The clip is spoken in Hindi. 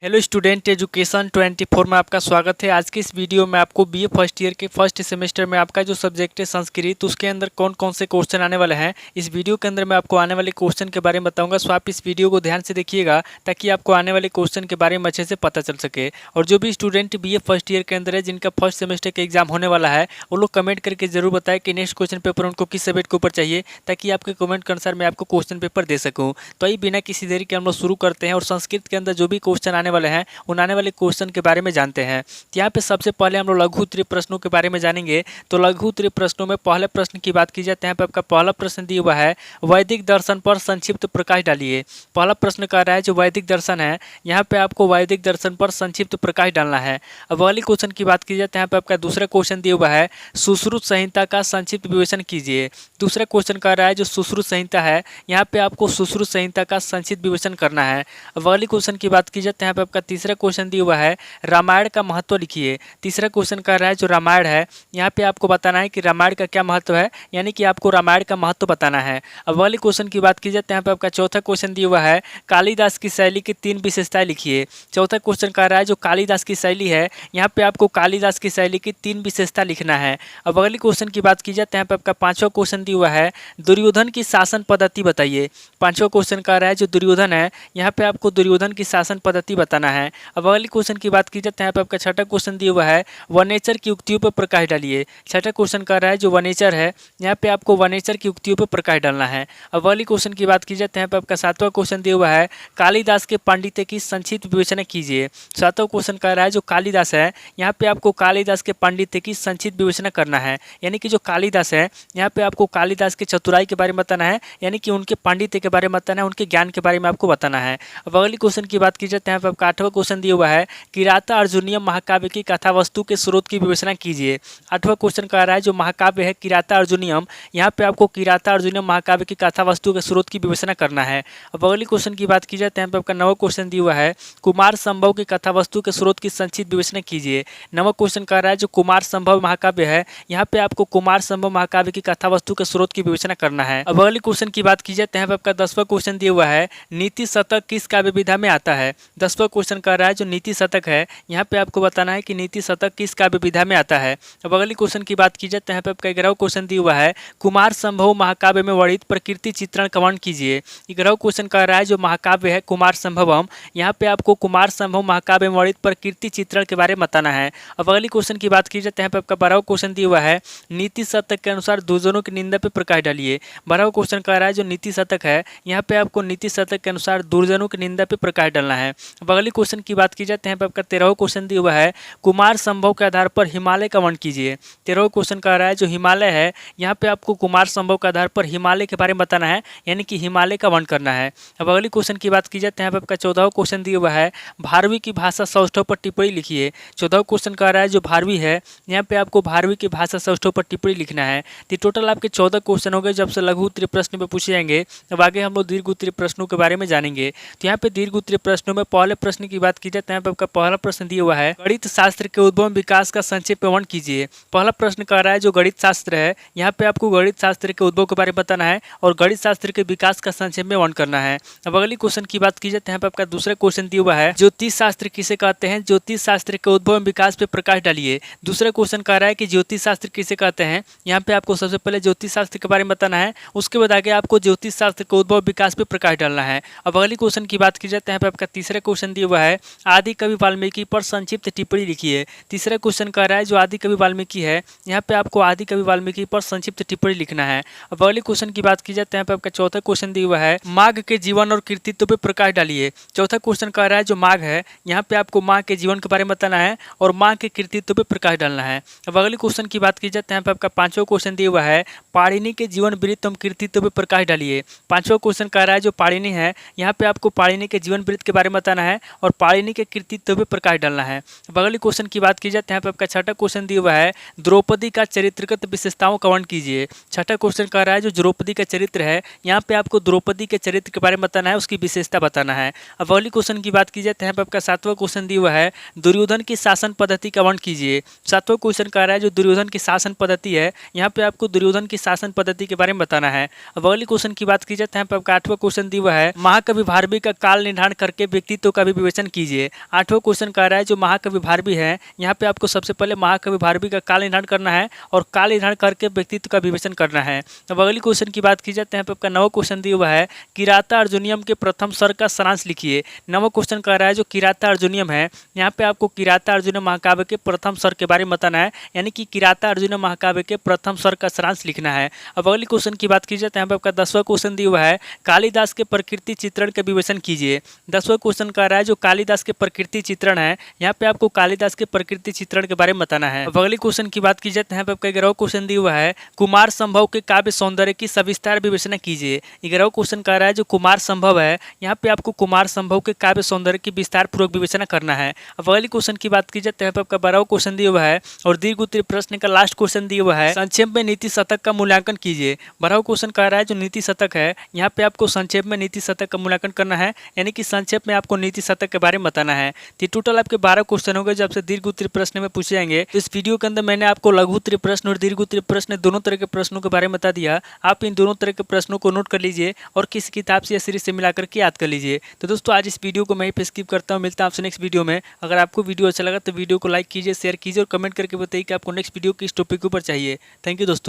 हेलो स्टूडेंट, एजुकेशन 24 में आपका स्वागत है। आज की इस वीडियो में आपको बीए फर्स्ट ईयर के फर्स्ट सेमेस्टर में आपका जो सब्जेक्ट है संस्कृत, उसके अंदर कौन कौन से क्वेश्चन आने वाले हैं, इस वीडियो के अंदर मैं आपको आने वाले क्वेश्चन के बारे में बताऊंगा। सो आप इस वीडियो को ध्यान से देखिएगा ताकि आपको आने वाले क्वेश्चन के बारे में अच्छे से पता चल सके। और जो भी स्टूडेंट बीए फर्स्ट ईयर के अंदर है, जिनका फर्स्ट सेमेस्टर का एग्जाम होने वाला है, वो लोग कमेंट करके जरूर बताएं कि नेक्स्ट क्वेश्चन पेपर उनको किस सब्जेक्ट के ऊपर चाहिए, ताकि आपके कमेंट के अनुसार मैं आपको क्वेश्चन पेपर दे सकूँ। तो आइए बिना किसी देरी के हम लोग शुरू करते हैं और संस्कृत के अंदर जो भी क्वेश्चन आने वाले हैं उन आने वाले क्वेश्चन के बारे में जानते हैं। तो यहाँ पे सबसे पहले हम लोग लघु उत्तरीय प्रश्नों के बारे में जानेंगे। तो लघु उत्तरीय प्रश्नों में पहले प्रश्न की बात की जाए तो यहाँ पे आपका पहला प्रश्न दिया हुआ है, वैदिक दर्शन पर संक्षिप्त प्रकाश डालिए। पहला प्रश्न कह रहा है जो वैदिक दर्शन है, यहाँ पे आपको वैदिक दर्शन पर संक्षिप्त प्रकाश डालना है। अब अगली क्वेश्चन की बात की जाए तो यहाँ पे आपका दूसरा क्वेश्चन दिया हुआ है, सुश्रुत संहिता का संक्षिप्त विवेचन कीजिए। दूसरा क्वेश्चन कह रहा है जो सुश्रुत संहिता है, यहाँ पे आपको सुश्रुत संहिता का संक्षिप्त विवेचन करना है। अब अगली क्वेश्चन की बात की जाए तो यहाँ पे आपका तीसरा क्वेश्चन दिया हुआ है, रामायण का महत्व लिखिए। तीसरा क्वेश्चन कह रहा है जो रामायण है, यहाँ पे आपको बताना है कि रामायण का क्या महत्व है, यानी कि आपको रामायण का महत्व बताना है। अब अगले क्वेश्चन की बात की जाए तो यहाँ पे आपका चौथा क्वेश्चन दिया हुआ है, कालिदास की शैली की 3 विशेषताएं लिखिए। चौथा क्वेश्चन कह रहा है जो कालिदास की शैली है, यहाँ पे आपको कालिदास की शैली की 3 विशेषता लिखना है। अब अगले क्वेश्चन की बात की जाए तो यहाँ पे आपका पांचवा क्वेश्चन दिया हुआ है, दुर्योधन की शासन पद्धति बताइए। पांचवा क्वेश्चन कह रहा है जो दुर्योधन है, यहाँ पे आपको दुर्योधन की शासन पद्धति बताना है। अब अगले क्वेश्चन की बात की जाए तो यहाँ पे आपका छठा क्वेश्चन दिया हुआ है, वनेचर की उक्तियों पर प्रकाश डालिए। छठा क्वेश्चन कर रहा है जो वनेचर है, यहाँ पे आपको वनेचर की उक्तियों पर प्रकाश डालना है। अब अगली क्वेश्चन की बात की जाए तो यहाँ पे आपका सातवां क्वेश्चन दिया हुआ है, कालिदास के पांडित्य की संक्षिप्त विवेचना कीजिए। सातवां क्वेश्चन कह रहा है जो कालिदास है, यहाँ पे आपको कालिदास के पांडित्य की संक्षिप्त विवेचना करना है, यानी कि जो कालिदास है, यहाँ पे आपको कालिदास के चतुराई के बारे में बताना है, यानी कि उनके पांडित्य के बारे में बताना है, उनके ज्ञान के बारे में आपको बताना है। अब अगली क्वेश्चन की बात की जाए तो यहाँ पे आपका आठवां क्वेश्चन दिया हुआ है, किराता अर्जुनियम महाकाव्य की कथा वस्तु के स्रोत की विवेचना कीजिए। आठवां क्वेश्चन कह रहा है जो महाकाव्य है किराता अर्जुनियम, यहाँ पे आपको किराता अर्जुनियम महाकाव्य की कथा वस्तु के स्रोत की विवेचना करना है। अब अगली क्वेश्चन की बात की जाए तो यहाँ पे आपका नवा क्वेश्चन दिया हुआ है, कुमार संभव की कथा वस्तु के स्रोत की संक्षिप्त विवेचना कीजिए। नवा क्वेश्चन कह रहा है जो कुमार संभव महाकाव्य है, यहाँ पे आपको कुमार संभव महाकाव्य की कथा वस्तु के स्रोत की विवेचना करना है। अब अगली क्वेश्चन की बात की जाए तो यहाँ पे आपका 10वां क्वेश्चन दिया हुआ है, नीति शतक किस काव्य विधा में आता है। 10वां क्वेश्चन कह रहा है जो नीति शतक है, यहाँ पे आपको बताना है कि नीति शतक किस काव्य विधा में आता है। अब अगली क्वेश्चन की बात की जाए तो यहाँ पे आपका 11वां क्वेश्चन दिया हुआ है, कुमार संभव महाकाव्य में वर्णित प्रकृति चित्रण का वर्णन कीजिए। 11वां क्वेश्चन कह रहा है जो महाकाव्य है कुमार संभवम, यहाँ पे आपको कुमार संभव महाकाव्य में वर्णित प्रकृति चित्रण के बारे में बताना है। अब अगली क्वेश्चन की बात की जाए तो यहाँ पे आपका 12वां क्वेश्चन दिया हुआ है, नीति शतक के अनुसार दुर्जनों की निंदा पे प्रकाश डालिए। 12वां क्वेश्चन कह रहा है जो नीति शतक है, यहाँ पे आपको नीति शतक के अनुसार दुर्जनों की निंदा पे प्रकाश डालना है। अब अगली क्वेश्चन की बात की जाए तो यहाँ पे आपका 13वां क्वेश्चन दिया हुआ है, कुमार संभव के आधार पर हिमालय का वर्णन कीजिए। 13वां क्वेश्चन कह रहा है जो हिमालय है, यहाँ पे आपको कुमार संभव के आधार पर हिमालय के बारे में बताना है, यानी कि हिमालय का वर्णन करना है। अब अगली क्वेश्चन की बात की जाए तो यहाँ पे आपका 14वां क्वेश्चन दिया हुआ है, भारवी की भाषा सौष्ठव पर टिप्पणी लिखिए। 14वां क्वेश्चन कह रहा है जो भारवी है, यहाँ पे आपको भारवी की भाषा सौष्ठव पर टिप्पणी लिखना है। तो टोटल आपके 14 क्वेश्चन हो गए जब से लघु उत्तरीय प्रश्न पे पूछे जाएंगे। अब आगे हम लोग दीर्घ उत्तरीय प्रश्नों के बारे में जानेंगे। तो यहाँ पे दीर्घ उत्तरीय प्रश्नों में पहले प्रश्न की बात की जाए तो यहाँ पे आपका पहला प्रश्न दिया हुआ है, गणित शास्त्र के उद्भव विकास का संक्षेप में वर्णन कीजिए। पहला प्रश्न कह रहा है जो गणित शास्त्र है, यहाँ पे आपको गणित शास्त्र के उद्भव के बारे में बताना है और गणित शास्त्र के विकास का संक्षेप में वर्णन करना है। अब अगली क्वेश्चन की बात की जाए तो यहाँ पे आपका दूसरा क्वेश्चन दिया हुआ है, ज्योतिष शास्त्र किसे कहते हैं, ज्योतिष शास्त्र के उद्भव एवं विकास पे प्रकाश डालिए। दूसरा क्वेश्चन कह रहा है कि ज्योतिष शास्त्र किसे कहते हैं, यहाँ पे आपको सबसे पहले ज्योतिष शास्त्र के बारे में बताना है, उसके बाद आगे आपको ज्योतिष शास्त्र के उद्भव विकास पे प्रकाश डालना है। अब अगली क्वेश्चन की बात की जाए तो यहाँ पे आपका तीसरा क्वेश्चन दिया हुआ है, आदि कवि वाल्मीकि पर संक्षिप्त टिप्पणी लिखिए। तीसरा क्वेश्चन कह रहा है जो आदि कवि वाल्मीकि है, यहाँ पे आपको आदि कवि वाल्मीकि पर संक्षिप्त टिप्पणी लिखना है। अब अगली क्वेश्चन की बात की जाए तो यहाँ पे आपका चौथा क्वेश्चन दिया हुआ है, माघ के जीवन और कृतित्व पे प्रकाश डालिए। चौथा क्वेश्चन कह रहा है जो माघ है, यहाँ पे आपको माघ के जीवन के बारे में बताना है और माघ के कृतित्व पे प्रकाश डालना है। अब अगली क्वेश्चन की बात की जाए तो यहाँ पे आपका पांचवा क्वेश्चन दिया हुआ है, पाणिनि के जीवन वृत्त एवं कृतित्व पे प्रकाश डालिए। पांचवा क्वेश्चन कह रहा है जो पाणिनि है, यहाँ पे आपको पाणिनि के जीवन वृत्त के बारे में बताना है और पाणिनि के कृतित्व पे प्रकाश डालना है। अब अगली क्वेश्चन की बात की जाए तो यहाँ पे आपका छठा क्वेश्चन दिया हुआ है, द्रौपदी का चरित्रगत विशेषताओं का वर्णन कीजिए। छठा क्वेश्चन कह रहा है जो द्रौपदी का चरित्र है, यहाँ पे आपको द्रौपदी के चरित्र के बारे में बताना है, उसकी विशेषता बताना है। अब अगली क्वेश्चन की बात की जाए तो यहाँ पे आपका सातवां क्वेश्चन दिया हुआ है, दुर्योधन की शासन पद्धति का वर्णन कीजिए। सातवां क्वेश्चन कह रहा है जो दुर्योधन की शासन पद्धति है, यहाँ पे आपको दुर्योधन की शासन पद्धति के बारे में बताना है। अब अगली क्वेश्चन की बात की जाए तो यहाँ पे आपका आठवां क्वेश्चन दिया हुआ है, महाकवि भारवी का काल निर्धारण करके व्यक्तित्व का भी विवेचन कीजिए। 8वां क्वेश्चन कह रहा है जो महाकवि भारवी है, यहाँ पे आपको सबसे पहले महाकवि भारवी का काल निर्धारण करना है और काल निर्धारण करके व्यक्तित्व का विवेचन करना है। अब अगली क्वेश्चन की बात की जाए तो यहाँ पे आपका 9वां क्वेश्चन दिया हुआ है किराता अर्जुनियम के प्रथम स्वर का सारांश लिखिए। 9वां क्वेश्चन कह रहा है जो किराता अर्जुनियम है, यहाँ पे आपको किराता अर्जुनियम महाकाव्य के प्रथम स्वर के बारे में बताना है, यानी कि किराता अर्जुनियम महाकाव्य के प्रथम स्वर का सारांश लिखना है। अब अगली क्वेश्चन की बात की जाए तो यहाँ पे आपका 10वां क्वेश्चन दिया हुआ है कालिदास के प्रकृति चित्रण के विवेचन कीजिए। 10वां क्वेश्चन कह रहा है जो कालिदास के प्रकृति चित्रण है, यहाँ पे आपको कालिदास के प्रकृति चित्रण के बारे में बताना है। अब अगली क्वेश्चन की बात की जाए तो यहाँ पे आपका 11वां क्वेश्चन दिया हुआ है कुमार संभव के काव्य सौंदर्य की सविस्तार विवेचना कीजिए। 11वां क्वेश्चन कह रहा है जो कुमार संभव है, यहाँ पे आपको कुमार संभव के काव्य सौंदर्य की विस्तार पूर्वक विवेचना करना है। अब अगली क्वेश्चन की बात की जाए तो यहाँ पे आपका 12वां क्वेश्चन दिया हुआ है और दीर्घ उत्तरीय प्रश्न का लास्ट क्वेश्चन दिया हुआ है संक्षेप में नीति शतक का मूल्यांकन कीजिए। 12वां क्वेश्चन कह रहा है जो नीति शतक है, यहाँ पे आपको संक्षेप में नीति शतक का मूल्यांकन करना है, यानी कि संक्षेप में आपको नीति शतक के बारे में बताना है। तो टोटल आपके 12 क्वेश्चन हो गए जो आपसे दीर्घ उत्तरीय प्रश्न में पूछे जाएंगे। तो इस वीडियो के अंदर मैंने आपको लघु उत्तरीय प्रश्न और दीर्घ उत्तरीय प्रश्न दोनों तरह के प्रश्नों के बारे में बता दिया। आप इन दोनों तरह के प्रश्नों को नोट कर लीजिए और किसी किताब से या सीरीज से मिलाकर के याद कर लीजिए। तो दोस्तों आज इस वीडियो को मैं ही पे स्किप करता हूँ, मिलता हूँ आपसे नेक्स्ट वीडियो में। अगर आपको वीडियो अच्छा लगा तो वीडियो को लाइक कीजिए, शेयर कीजिए और कमेंट करके बताइए कि आपको नेक्स्ट वीडियो किस टॉपिक के ऊपर चाहिए। थैंक यू दोस्तों।